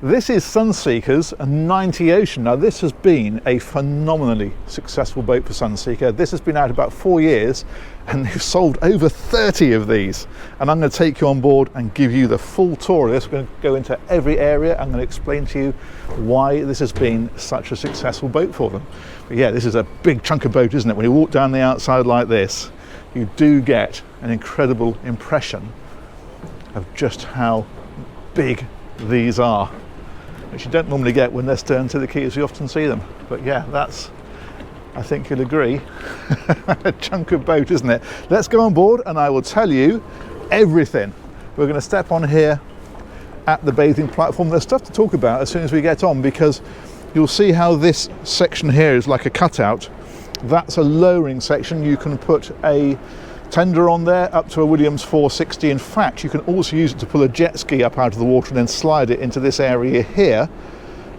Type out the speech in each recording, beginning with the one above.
This is Sunseeker's 90 Ocean. Now this has been a phenomenally successful boat for Sunseeker. This has been out about 4 years and they've sold over 30 of these. And I'm going to take you on board and give you the full tour of this. We're going to go into every area. I'm going to explain to you why this has been such a successful boat for them. But yeah, this is a big chunk of boat, isn't it? When you walk down the outside like this, you do get an incredible impression of just how big these are, which you don't normally get when they're stern to the quay as you often see them. But yeah, that's, I think you'll agree, a chunk of boat, isn't it? Let's go on board and I will tell you everything. We're going to step on here at the bathing platform. There's stuff to talk about as soon as we get on, because you'll see how this section here is like a cutout. That's a lowering section. You can put a tender on there up to a Williams 460. In fact, you can also use it to pull a jet ski up out of the water and then slide it into this area here,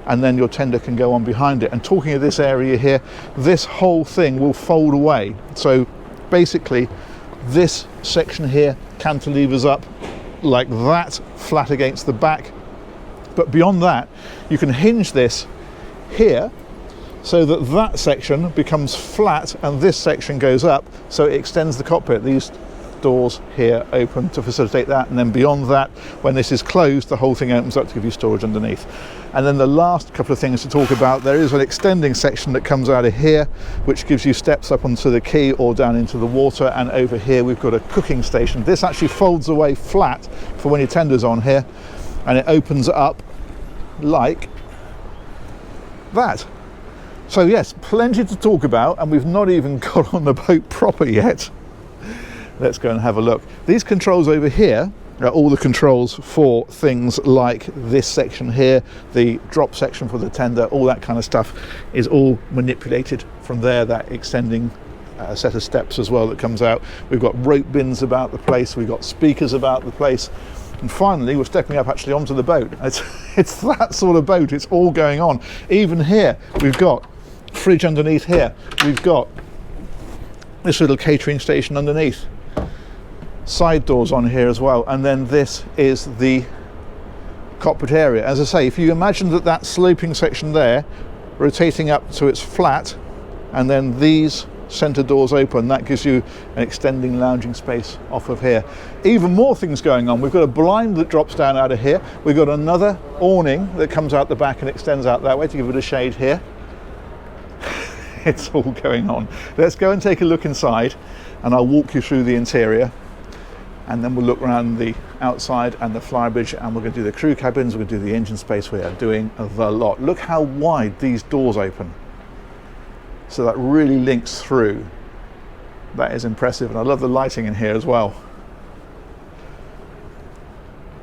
and then your tender can go on behind it. And talking of this area here, this whole thing will fold away. So basically this section here cantilevers up like that, flat against the back. But beyond that, you can hinge this here so that that section becomes flat and this section goes up, so it extends the cockpit. These doors here open to facilitate that, and then beyond that, when this is closed, the whole thing opens up to give you storage underneath. And then the last couple of things to talk about, there is an extending section that comes out of here, which gives you steps up onto the quay or down into the water, and over here we've got a cooking station. This actually folds away flat for when your tender's on here, and it opens up like that. So yes, plenty to talk about, and we've not even got on the boat proper yet. Let's go and have a look. These controls over here are all the controls for things like this section here, the drop section for the tender, all that kind of stuff is all manipulated from there, that extending set of steps as well that comes out. We've got rope bins about the place, we've got speakers about the place. And finally, we're stepping up actually onto the boat. It's that sort of boat, it's all going on. Even here, we've got fridge underneath here. We've got this little catering station underneath. Side doors on here as well. And then this is the cockpit area. As I say, if you imagine that sloping section there, rotating up so it's flat, and then these center doors open, that gives you an extending lounging space off of here. Even more things going on. We've got a blind that drops down out of here. We've got another awning that comes out the back and extends out that way to give it a shade here. It's all going on. Let's go and take a look inside, and I'll walk you through the interior, and then we'll look around the outside and the Flybridge, and we're going to do the crew cabins, we're going to do the engine space. We are doing the lot. Look how wide these doors open. So that really links through. That is impressive, and I love the lighting in here as well.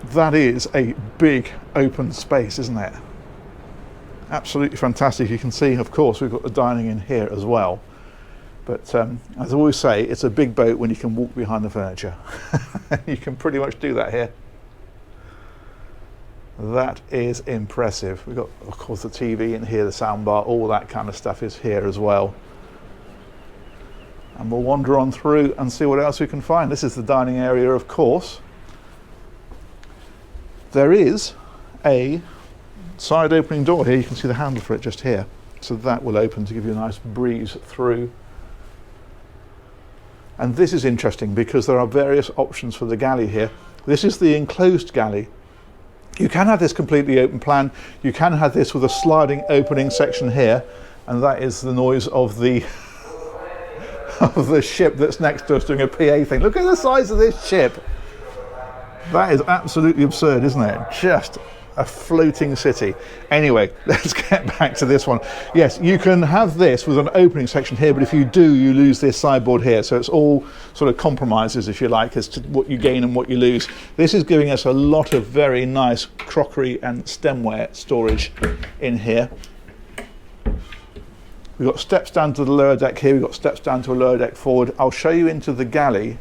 That is a big open space, isn't it? Absolutely fantastic. You can see, of course, we've got the dining in here as well. But as I always say, it's a big boat when you can walk behind the furniture. You can pretty much do that here. That is impressive. We've got, of course, the TV in here, the soundbar, all that kind of stuff is here as well. And we'll wander on through and see what else we can find. This is the dining area, of course. There is a side opening door here. You can see the handle for it just here. So that will open to give you a nice breeze through. And this is interesting because there are various options for the galley here. This is the enclosed galley. You can have this completely open plan. You can have this with a sliding opening section here, and that is the noise of the of the ship that's next to us doing a PA thing. Look at the size of this ship. That is absolutely absurd, isn't it? Just a floating city. Anyway, let's get back to this one. Yes, you can have this with an opening section here, but if you do, you lose this sideboard here. So it's all sort of compromises, if you like, as to what you gain and what you lose. This is giving us a lot of very nice crockery and stemware storage in here. We've got steps down to the lower deck here. We've got steps down to a lower deck forward. I'll show you into the galley.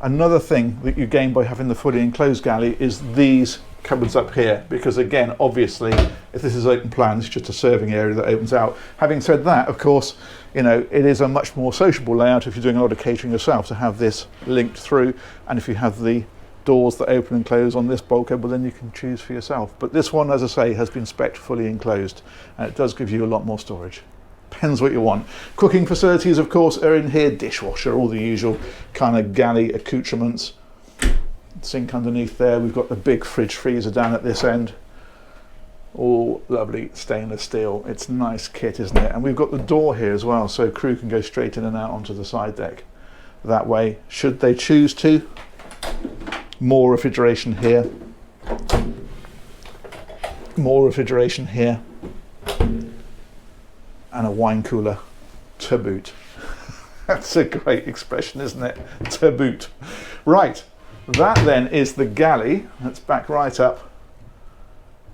Another thing that you gain by having the fully enclosed galley is these cupboards up here, because again, obviously, if this is open plan, it's just a serving area that opens out. Having said that, of course, you know, it is a much more sociable layout if you're doing a lot of catering yourself to have this linked through, and if you have the doors that open and close on this bulkhead, but then you can choose for yourself. But this one, as I say, has been spec'd fully enclosed, and it does give you a lot more storage. Depends what you want. Cooking facilities, of course, are in here. Dishwasher, all the usual kind of galley accoutrements. Sink underneath there. We've got the big fridge freezer down at this end. All lovely stainless steel. It's nice kit, isn't it? And we've got the door here as well, so crew can go straight in and out onto the side deck. That way, should they choose to. More refrigeration here. More refrigeration here. And a wine cooler to boot. That's a great expression, isn't it? To boot. Right, that then is the galley. Let's back right up.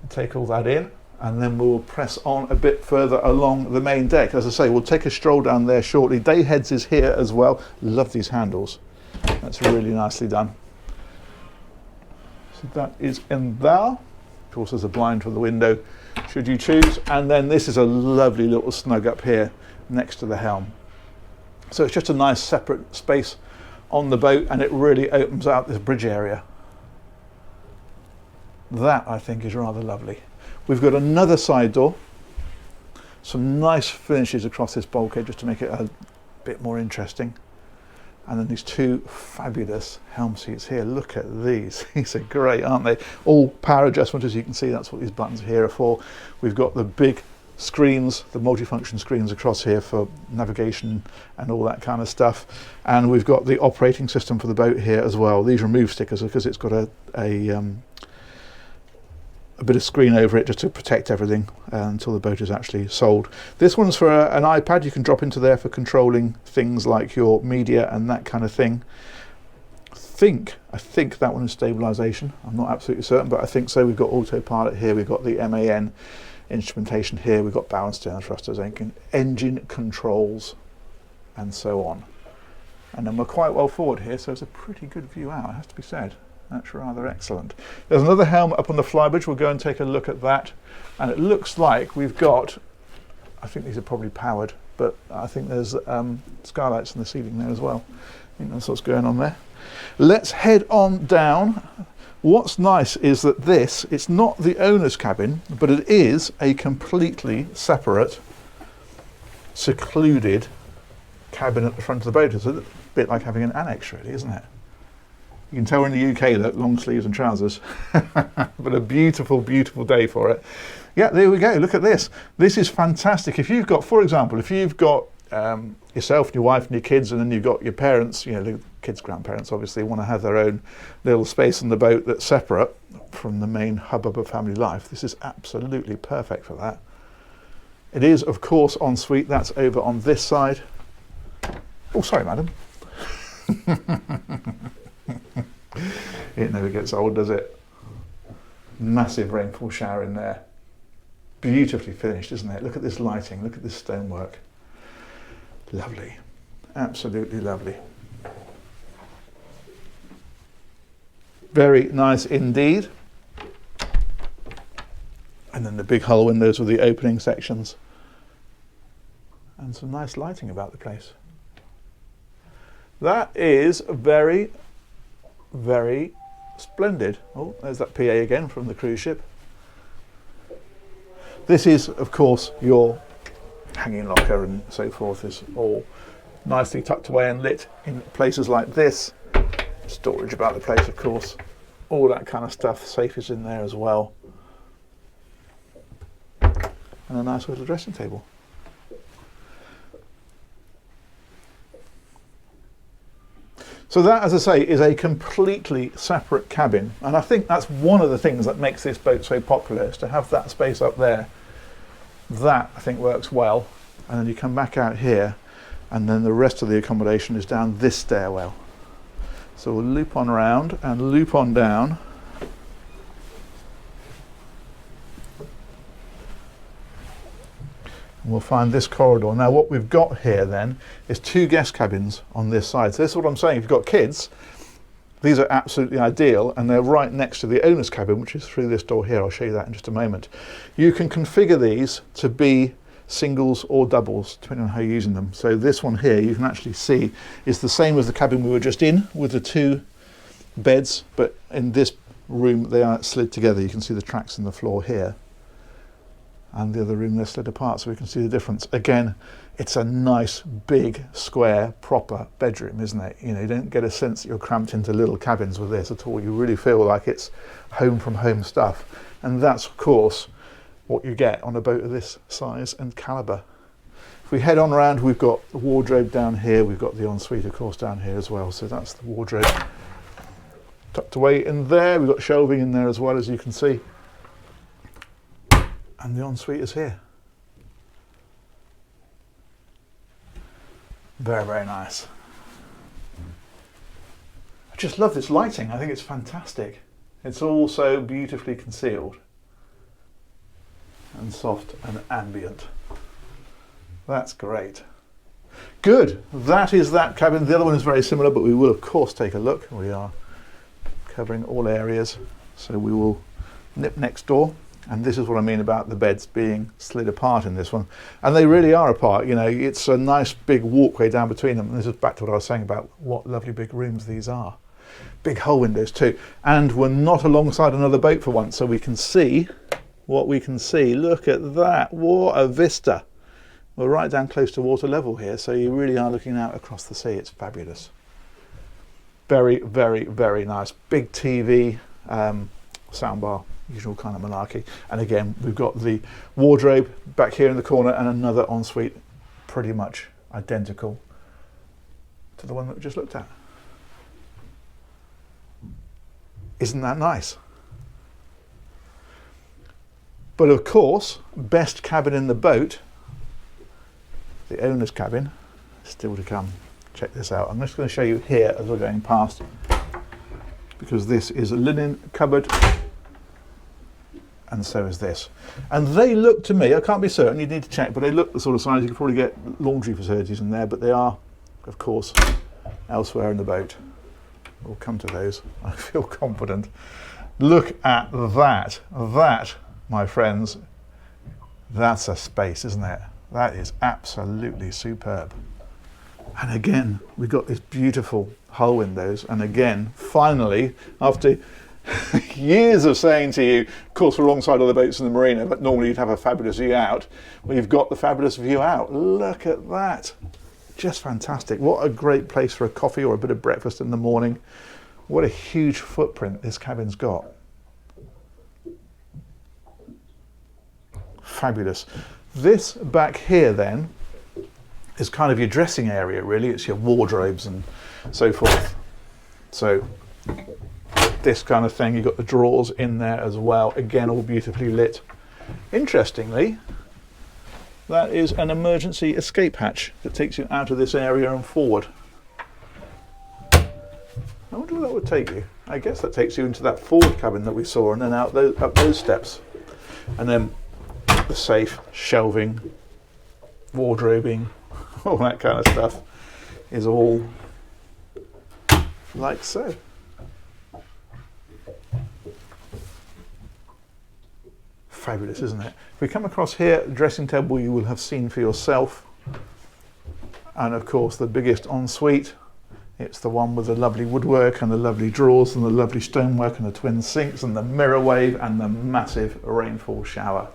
Take all that in, and then we'll press on a bit further along the main deck. As I say, we'll take a stroll down there shortly. Day heads is here as well. Love these handles. That's really nicely done. So that is in there. Of course, there's a blind for the window, should you choose. And then this is a lovely little snug up here next to the helm. So it's just a nice separate space on the boat, and it really opens out this bridge area. That, I think, is rather lovely. We've got another side door. Some nice finishes across this bulkhead just to make it a bit more interesting. And then these two fabulous helm seats here. Look at these. These are great, aren't they? All power adjustment, as you can see. That's what these buttons here are for. We've got the big screens, the multifunction screens across here for navigation and all that kind of stuff. And we've got the operating system for the boat here as well. These remove stickers because it's got a bit of screen over it just to protect everything until the boat is actually sold. This one's for an iPad. You can drop into there for controlling things like your media and that kind of thing. I think that one is stabilisation. I'm not absolutely certain, but I think so. We've got autopilot here. We've got the MAN instrumentation here. We've got bow and stern thrusters, engine controls, and so on. And then we're quite well forward here, so it's a pretty good view out, it has to be said. That's rather excellent. There's another helm up on the Flybridge. We'll go and take a look at that. And it looks like we've got, I think these are probably powered, but I think there's skylights in the ceiling there as well. I think that's what's going on there. Let's head on down. What's nice is that it's not the owner's cabin, but it is a completely separate, secluded cabin at the front of the boat. It's a bit like having an annex, really, isn't it? You can tell we're in the UK, that long sleeves and trousers, but a beautiful, beautiful day for it. Yeah, there we go. Look at this. This is fantastic. If you've got, for example, if you've got yourself and your wife and your kids, and then you've got your parents, you know, the kids' grandparents obviously want to have their own little space on the boat that's separate from the main hubbub of family life. This is absolutely perfect for that. It is, of course, en suite. That's over on this side. Oh, sorry, madam. It never gets old, does it? Massive rainfall shower in there. Beautifully finished, isn't it? Look at this lighting, look at this stonework. Lovely, absolutely lovely. Very nice indeed. And then the big hull windows with the opening sections. And some nice lighting about the place. That is very, very splendid. Oh, there's that PA again from the cruise ship. This is, of course, your hanging locker and so forth is all nicely tucked away and lit in places like this. Storage about the place, of course. All that kind of stuff. Safe is in there as well. And a nice little dressing table. So that, as I say, is a completely separate cabin. And I think that's one of the things that makes this boat so popular, is to have that space up there. That, I think, works well. And then you come back out here, and then the rest of the accommodation is down this stairwell. So we'll loop on around and loop on down. And we'll find this corridor. Now what we've got here then is two guest cabins on this side. So this is what I'm saying, if you've got kids, these are absolutely ideal, and they're right next to the owner's cabin, which is through this door here. I'll show you that in just a moment. You can configure these to be singles or doubles, depending on how you're using them. So this one here, you can actually see, is the same as the cabin we were just in, with the two beds, but in this room they are slid together. You can see the tracks in the floor here, and the other room they're slid apart, so we can see the difference. Again, it's a nice big square proper bedroom, isn't it? You know, you don't get a sense that you're cramped into little cabins with this at all. You really feel like it's home from home stuff, and that's of course what you get on a boat of this size and caliber. If we head on around, we've got the wardrobe down here, we've got the ensuite of course down here as well, so that's the wardrobe tucked away in there. We've got shelving in there as well, as you can see, and the ensuite is here. Very, very nice. I just love this lighting. I think it's fantastic. It's all so beautifully concealed and soft and ambient. That's great. Good. That is that cabin. The other one is very similar, but we will of course take a look. We are covering all areas, so we will nip next door. And this is what I mean about the beds being slid apart in this one. And they really are apart, you know, it's a nice big walkway down between them. And this is back to what I was saying about what lovely big rooms these are. Big hull windows too. And we're not alongside another boat for once, so we can see what we can see. Look at that, what a vista. We're right down close to water level here, so you really are looking out across the sea. It's fabulous. Very, very, very nice. Big TV, soundbar, usual kind of malarkey. And again, we've got the wardrobe back here in the corner and another ensuite pretty much identical to the one that we just looked at. Isn't that nice? But of course, best cabin in the boat, the owner's cabin, still to come. Check this out. I'm just going to show you here as we're going past, because this is a linen cupboard, and so is this. And they look to me, I can't be certain, you need to check, but they look the sort of size you could probably get laundry facilities in there, but they are, of course, elsewhere in the boat. We'll come to those. I feel confident. Look at that. That, my friends, that's a space, isn't it? That is absolutely superb. And again, we've got this beautiful hull windows. And again, finally, after years of saying to you, of course we're alongside other boats in the marina, but normally you'd have a fabulous view out. We've got the fabulous view out. Look at that. Just fantastic. What a great place for a coffee or a bit of breakfast in the morning. What a huge footprint this cabin's got. Fabulous. This back here then is kind of your dressing area really. It's your wardrobes and so forth. So this kind of thing, you've got the drawers in there as well. Again, all beautifully lit. Interestingly, that is an emergency escape hatch that takes you out of this area and forward. I wonder where that would take you. I guess that takes you into that forward cabin that we saw and then out those, up those steps. And then the safe, shelving, wardrobing, all that kind of stuff is all like so. Fabulous, isn't it? If we come across here, the dressing table you will have seen for yourself. And of course the biggest ensuite. It's the one with the lovely woodwork and the lovely drawers and the lovely stonework and the twin sinks and the mirror wave and the massive rainfall shower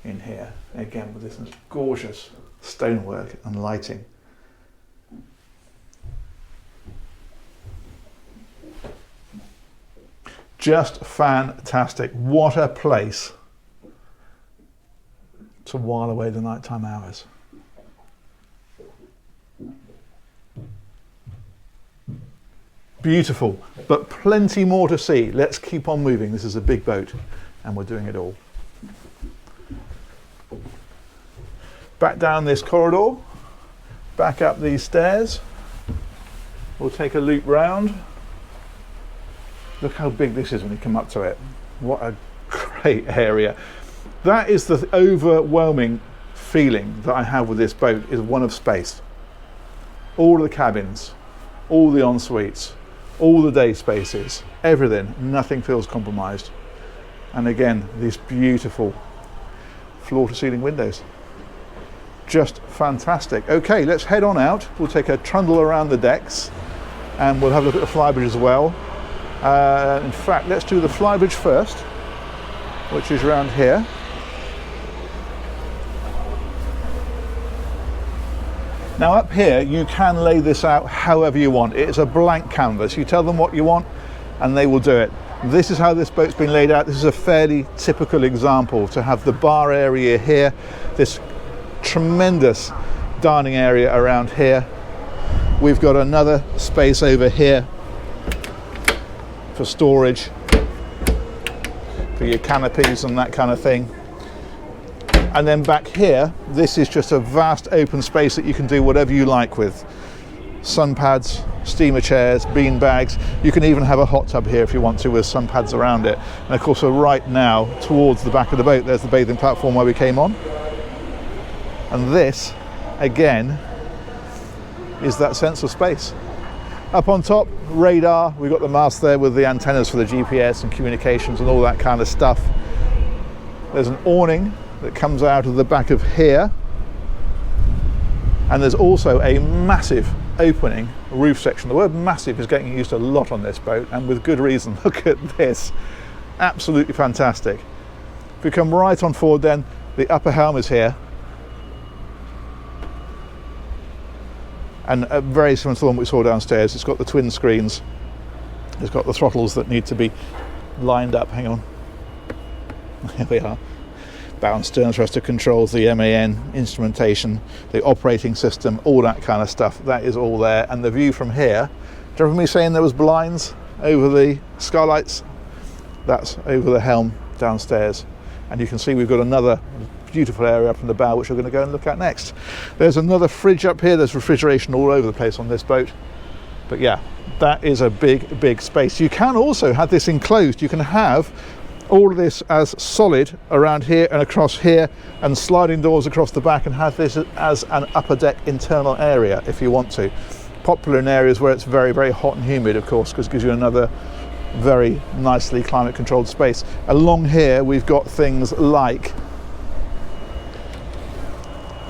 in here. Again with this gorgeous stonework and lighting. Just fantastic. What a place to while away the nighttime hours. Beautiful, but plenty more to see. Let's keep on moving. This is a big boat and we're doing it all. Back down this corridor, back up these stairs. We'll take a loop round. Look how big this is when you come up to it. What a great area. That is the overwhelming feeling that I have with this boat, is one of space. All the cabins, all the en-suites, all the day spaces, everything, nothing feels compromised. And again, these beautiful floor to ceiling windows. Just fantastic. Okay, let's head on out. We'll take a trundle around the decks and we'll have a look at the Flybridge as well. In fact, let's do the Flybridge first, which is around here. Now up here, you can lay this out however you want. It's a blank canvas. You tell them what you want and they will do it. This is how this boat's been laid out. This is a fairly typical example, to have the bar area here, this tremendous dining area around here. We've got another space over here for storage, for your canopies and that kind of thing. And then back here, this is just a vast open space that you can do whatever you like with. Sun pads, steamer chairs, bean bags. You can even have a hot tub here if you want to, with sun pads around it. And of course, we're right now towards the back of the boat. There's the bathing platform where we came on. And this, again, is that sense of space. Up on top, radar. We've got the mast there with the antennas for the GPS and communications and all that kind of stuff. There's an awning that comes out of the back of here, and there's also a massive opening roof section. The word massive is getting used a lot on this boat, and with good reason. Look at this, absolutely fantastic. If we come right on forward, then the upper helm is here, and very similar to the one we saw downstairs. It's got the twin screens, it's got the throttles that need to be lined up. Hang on, here we are. Bow and stern thruster controls, the MAN instrumentation, the operating system, all that kind of stuff. That is all there. And the view from here, do you remember me saying there was blinds over the skylights? That's over the helm downstairs. And you can see we've got another beautiful area up in the bow, which we're going to go and look at next. There's another fridge up here. There's refrigeration all over the place on this boat. But yeah, that is a big, big space. You can also have this enclosed. You can have all of this as solid around here and across here, and sliding doors across the back, and have this as an upper deck internal area if you want to. Popular in areas where it's very, very hot and humid, of course, because it gives you another very nicely climate controlled space. Along here we've got things like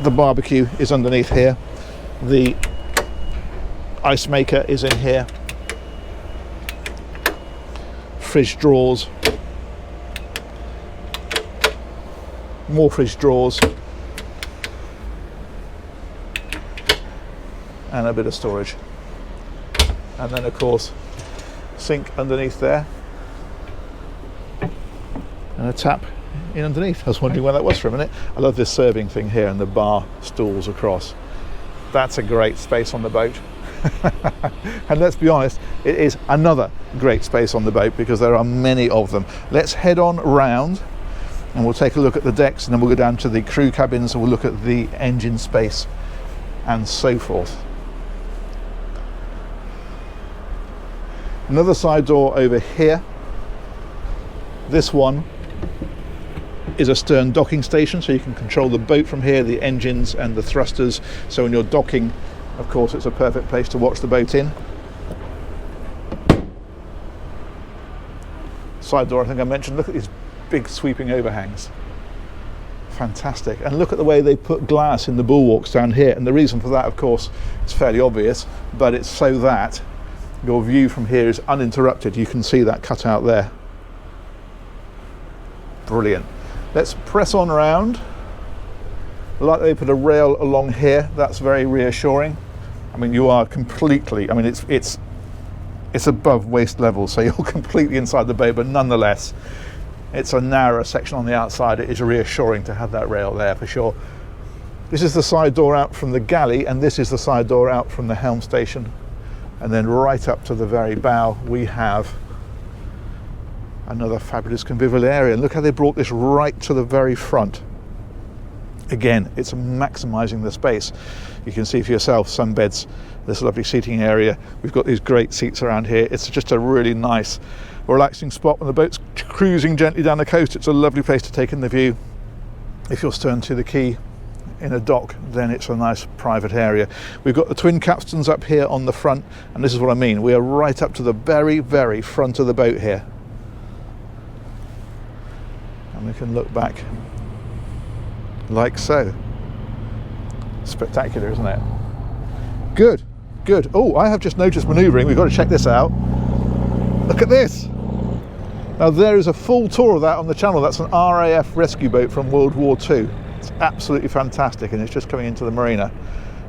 the barbecue is underneath here, the ice maker is in here, fridge drawers, more fridge drawers, and a bit of storage. And then of course sink underneath there, and a tap in underneath. I was wondering where that was for a minute. I love this serving thing here and the bar stools across. That's a great space on the boat. And let's be honest, it is another great space on the boat because there are many of them. Let's head on round and we'll take a look at the decks, and then we'll go down to the crew cabins and we'll look at the engine space and so forth. Another side door over here. This one is a stern docking station, so you can control the boat from here, the engines and the thrusters. So when you're docking, of course, it's a perfect place to watch the boat in. Side door, I think I mentioned, look at these big sweeping overhangs. Fantastic. And look at the way they put glass in the bulwarks down here. And the reason for that, of course, is fairly obvious, but it's so that your view from here is uninterrupted. You can see that cut out there. Brilliant. Let's press on around. I like they put a rail along here. That's very reassuring. I mean, you are completely, I mean, it's above waist level, so you're completely inside the boat, but nonetheless, it's a narrower section on the outside. It is reassuring to have that rail there for sure. This is the side door out from the galley, and this is the side door out from the helm station. And then right up to the very bow, we have another fabulous convivial area. Look how they brought this right to the very front. Again, it's maximising the space. You can see for yourself sunbeds, this lovely seating area. We've got these great seats around here. It's just a really nice, relaxing spot when the boat's cruising gently down the coast. It's a lovely place to take in the view. If you're stern to the quay in a dock, then it's a nice private area. We've got the twin capstans up here on the front, and this is what I mean. We are right up to the very, very front of the boat here. And we can look back like so. Spectacular, isn't it? Good, good. Oh, I have just noticed manoeuvring. We've got to check this out. Look at this. Now there is a full tour of that on the channel. That's an RAF rescue boat from World War II. It's absolutely fantastic, and it's just coming into the marina.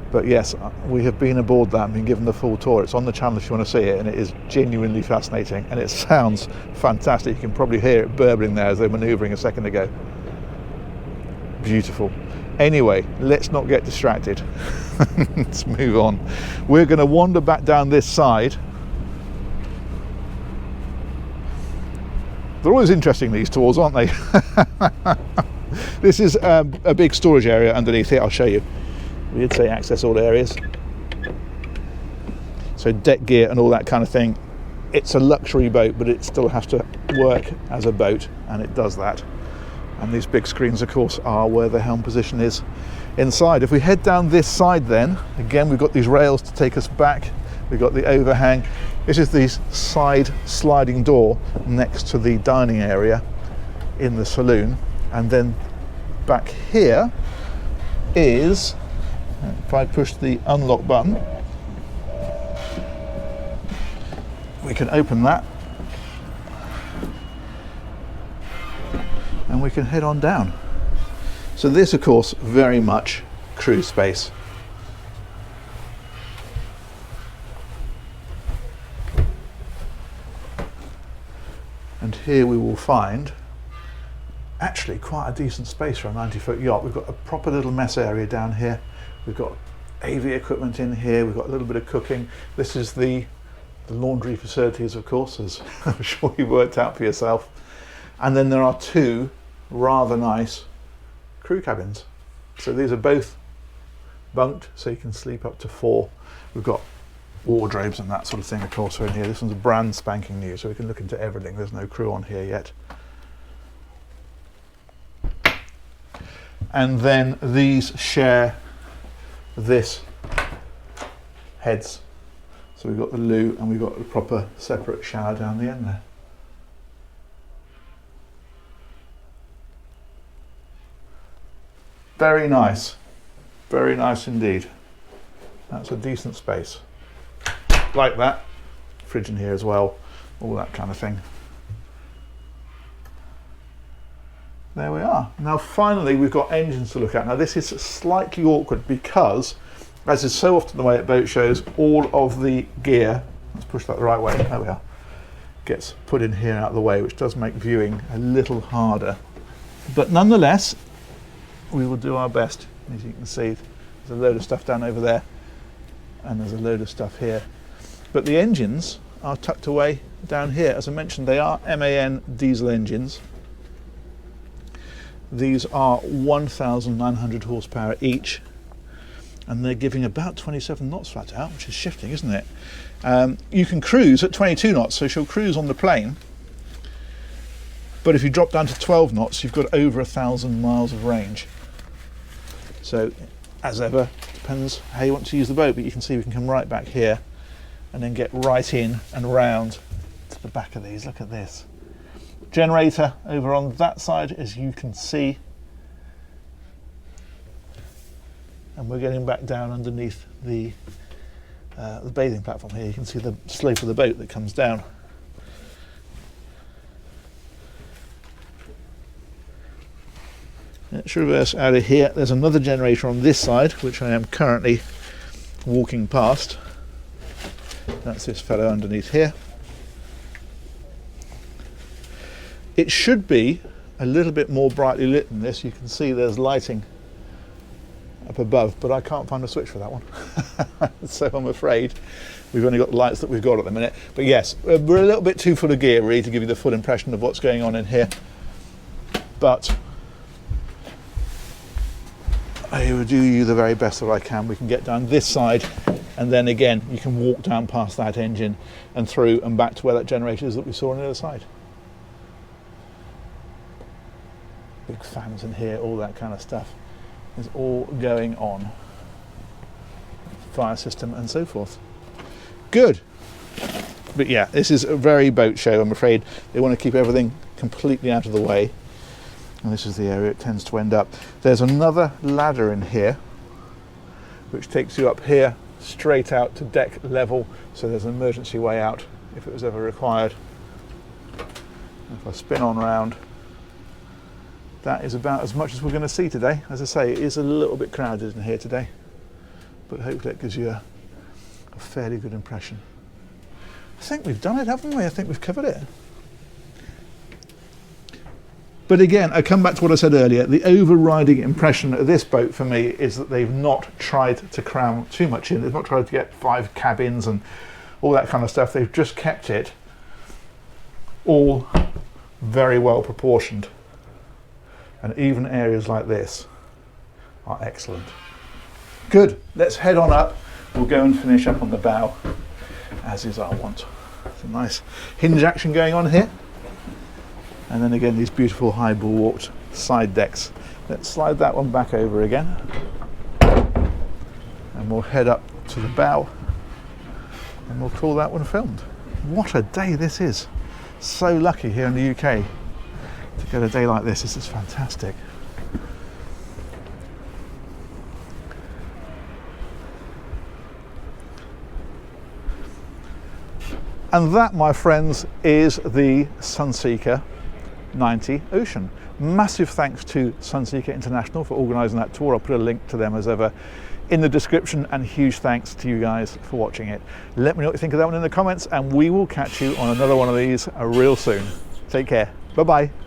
But yes, we have been aboard that and been given the full tour. It's on the channel if you want to see it, and it is genuinely fascinating, and it sounds fantastic. You can probably hear it burbling there as they were manoeuvring a second ago. Beautiful. Anyway, let's not get distracted. Let's move on. We're going to wander back down this side. They're always interesting, these tours, aren't they? This is a big storage area underneath here. I'll show you. We did say access all areas. So deck gear and all that kind of thing. It's a luxury boat, but it still has to work as a boat, and it does that. And these big screens, of course, are where the helm position is inside. If we head down this side then, again, we've got these rails to take us back. We've got the overhang. This is the side sliding door next to the dining area in the saloon. And then back here is, if I push the unlock button, we can open that and we can head on down. So this, of course, very much crew space. And here we will find actually quite a decent space for a 90-foot yacht. We've got a proper little mess area down here. We've got AV equipment in here. We've got a little bit of cooking. This is the laundry facilities, of course, as I'm sure you worked out for yourself. And then there are two rather nice crew cabins. So these are both bunked, so you can sleep up to 4. We've got wardrobes and that sort of thing, of course, are in here. This one's a brand spanking new, so we can look into everything. There's no crew on here yet. And then these share this heads. So we've got the loo and we've got a proper separate shower down the end there. Very nice indeed. That's a decent space. Like that. Fridge in here as well, all that kind of thing. There we are. Now finally we've got engines to look at. Now this is slightly awkward because, as is so often the way at boat shows, all of the gear, let's push that the right way, there we are, gets put in here out of the way, which does make viewing a little harder. But nonetheless, we will do our best. As you can see, there's a load of stuff down over there and there's a load of stuff here. But the engines are tucked away down here. As I mentioned, they are MAN diesel engines. These are 1,900 horsepower each, and they're giving about 27 knots flat out, which is shifting, isn't it? You can cruise at 22 knots, so she'll cruise on the plane. But if you drop down to 12 knots, you've got over 1,000 miles of range. So, as ever, depends how you want to use the boat, but you can see we can come right back here and then get right in and round to the back of these. Look at this. Generator over on that side, as you can see, and we're getting back down underneath the bathing platform here. You can see the slope of the boat that comes down. Let's reverse out of here. There's another generator on this side, which I am currently walking past. That's this fellow underneath here. It should be a little bit more brightly lit than this. You can see there's lighting up above, but I can't find a switch for that one. So I'm afraid we've only got the lights that we've got at the minute. But yes, we're a little bit too full of gear really to give you the full impression of what's going on in here. But I will do you the very best that I can. We can get down this side, and then again you can walk down past that engine and through and back to where that generator is that we saw on the other side. Big fans in here, all that kind of stuff is all going on. Fire system and so forth. Good. But yeah, this is a very boat show, I'm afraid. They want to keep everything completely out of the way. And this is the area it tends to end up. There's another ladder in here, which takes you up here, straight out to deck level. So there's an emergency way out if it was ever required. If I spin on round, that is about as much as we're going to see today. As I say, it is a little bit crowded in here today, but hopefully it gives you a fairly good impression. I think we've done it, haven't we? I think we've covered it. But again, I come back to what I said earlier, the overriding impression of this boat for me is that they've not tried to cram too much in. They've not tried to get 5 cabins and all that kind of stuff. They've just kept it all very well proportioned. And even areas like this are excellent. Good, let's head on up. We'll go and finish up on the bow, as is our wont. Some nice hinge action going on here. And then again, these beautiful high bulwarked side decks. Let's slide that one back over again. And we'll head up to the bow and we'll call that one filmed. What a day this is. So lucky here in the UK to get a day like this. This is fantastic. And that, my friends, is the Sunseeker 90 Ocean. Massive thanks to Sunseeker International for organising that tour. I'll put a link to them as ever in the description, and huge thanks to you guys for watching it. Let me know what you think of that one in the comments, and we will catch you on another one of these real soon. Take care. Bye bye.